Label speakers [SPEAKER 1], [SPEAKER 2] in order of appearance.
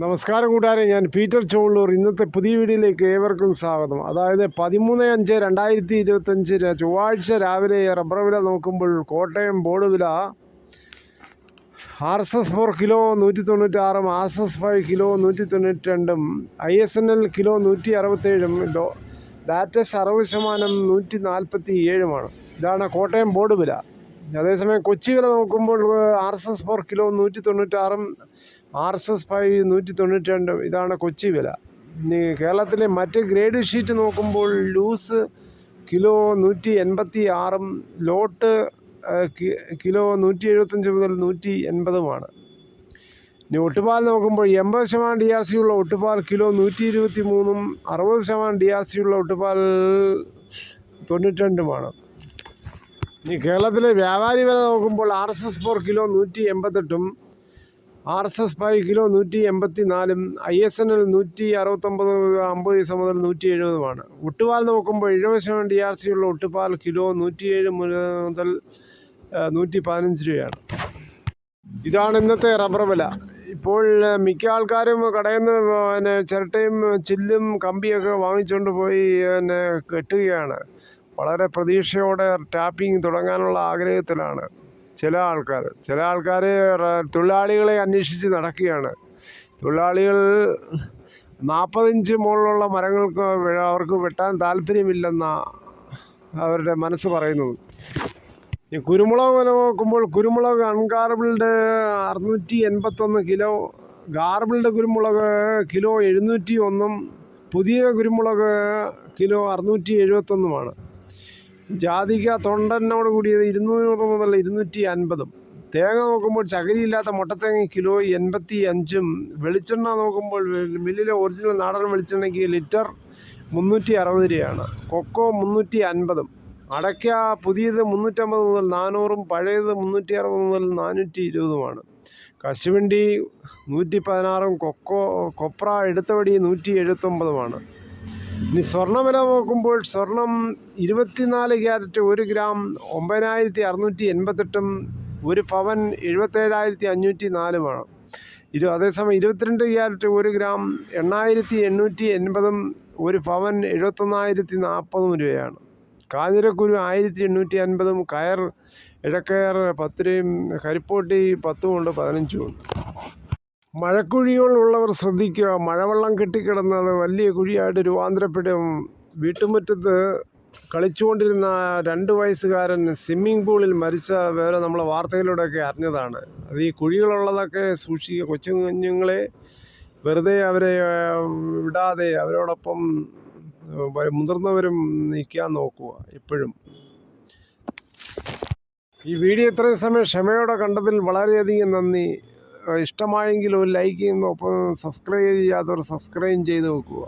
[SPEAKER 1] നമസ്കാരം കൂട്ടുകാരെ, ഞാൻ പീറ്റർ ചോളൂർ. ഇന്നത്തെ പുതിയ വീഡിയോയിലേക്ക് ഏവർക്കും സ്വാഗതം. അതായത് 13/5/2025 ചൊവ്വാഴ്ച രാവിലെ റബ്ബർ വില നോക്കുമ്പോൾ കോട്ടയം ബോർഡ് വില RSS4 kilo 196, RSS5 kilo 192, ISNL kilo 167, latus 60% 147. ഇതാണ് കോട്ടയം ബോർഡ് വില. അതേസമയം കൊച്ചി വില നോക്കുമ്പോൾ RSS4 കിലോ 196, RSS5 192. ഇതാണ് കൊച്ചി വില. ഇനി കേരളത്തിലെ മറ്റ് ഗ്രേഡ് ഷീറ്റ് നോക്കുമ്പോൾ ലൂസ് കിലോ 186, ലോട്ട് കിലോ 175 മുതൽ 180. ഇനി ഒട്ടുപാൽ നോക്കുമ്പോൾ 80% DRC ഉള്ള ഒട്ടുപാൽ കിലോ 123, 60% DRC ഉള്ള ഒട്ടുപാൽ 92. ഇനി കേരളത്തിലെ വ്യാപാരി വില നോക്കുമ്പോൾ RSS4 kilo 188, RSS5 kilo 184, ISNL 169, 50 മുതൽ 170. ഒട്ടുപാൽ നോക്കുമ്പോൾ 70% DRC ഉള്ള ഒട്ടുപാൽ കിലോ 107 മുതൽ 115 രൂപയാണ്. ഇതാണ് ഇന്നത്തെ റബ്ബർ വില. ഇപ്പോൾ മിക്ക ആൾക്കാരും കടയിൽ നിന്ന് ചിരട്ടയും ചില്ലും കമ്പിയൊക്കെ വാങ്ങിച്ചുകൊണ്ട് പോയി കെട്ടുകയാണ്. വളരെ പ്രതീക്ഷയോടെ ടാപ്പിംഗ് തുടങ്ങാനുള്ള ആഗ്രഹത്തിലാണ് ചില ആൾക്കാർ തൊഴിലാളികളെ അന്വേഷിച്ച് നടക്കുകയാണ്. തൊഴിലാളികൾ 40 ഇഞ്ച് മുകളിലുള്ള മരങ്ങൾക്ക് അവർക്ക് വെട്ടാൻ താല്പര്യമില്ലെന്നാണ് അവരുടെ മനസ്സ് പറയുന്നത്. ഈ കുരുമുളക് വില നോക്കുമ്പോൾ കുരുമുളക് അൺഗാർബിൾഡ് 681 കിലോ, ഗാർബിൾഡ് കുരുമുളക് കിലോ 701, പുതിയ കുരുമുളക് കിലോ 671. ജാതിക്ക തൊണ്ടനോട് കൂടിയത് 200 മുതൽ 250. തേങ്ങ നോക്കുമ്പോൾ ചകിരിയില്ലാത്ത മുട്ടത്തേങ്ങ കിലോ 85. വെളിച്ചെണ്ണ നോക്കുമ്പോൾ മില്ലിലെ ഒറിജിനൽ നാടൻ വെളിച്ചെണ്ണയ്ക്ക് ലിറ്റർ 360 രൂപയാണ്. കൊക്കോ 350. അടയ്ക്ക പുതിയത് 350 മുതൽ 400, പഴയത് 360 മുതൽ 420. കശുവണ്ടി 116, കൊപ്ര എടുത്തവടി 179. ഇനി സ്വർണ്ണവില നോക്കുമ്പോൾ സ്വർണം 24 ക്യാരറ്റ് 1 ഗ്രാം 9688, 1 പവൻ 77,504. അതേസമയം 22 ക്യാരറ്റ് 1 ഗ്രാം 8880, 1 പവൻ 71,040 രൂപയാണ്. കാഞ്ഞിരക്കുരു 1850, കയർ ഇടക്കയർ 10 രൂപയും, കരിപ്പോട്ടി 10 കൊണ്ട് 15 ഉണ്ട്. മഴക്കുഴികളുള്ളവർ ശ്രദ്ധിക്കുക. മഴവെള്ളം കെട്ടിക്കിടന്നത് വലിയ കുഴിയായിട്ട് രൂപാന്തരപ്പെടും. വീട്ടുമുറ്റത്ത് കളിച്ചുകൊണ്ടിരുന്ന 2 വയസ്സുകാരൻ സ്വിമ്മിംഗ് പൂളിൽ മരിച്ച വിവരം നമ്മൾ വാർത്തയിലൂടെയൊക്കെ അറിഞ്ഞതാണ്. അത് ഈ കുഴികളുള്ളതൊക്കെ സൂക്ഷിക്കുക. കുഞ്ഞുങ്ങളെ വെറുതെ അവരെ വിടാതെ അവരോടൊപ്പം മുതിർന്നവരും നിൽക്കാൻ നോക്കുക എപ്പോഴും. ഈ വീഡിയോ ഇത്രയും സമയം ക്ഷമയോടെ കണ്ടതിൽ വളരെയധികം നന്ദി. ഇഷ്ടമായെങ്കിൽ ഒരു ലൈക്ക് ചെയ്യുന്നു. ഒപ്പം സബ്സ്ക്രൈബ് ചെയ്യാത്തവർ സബ്സ്ക്രൈബ് ചെയ്ത് നോക്കുക.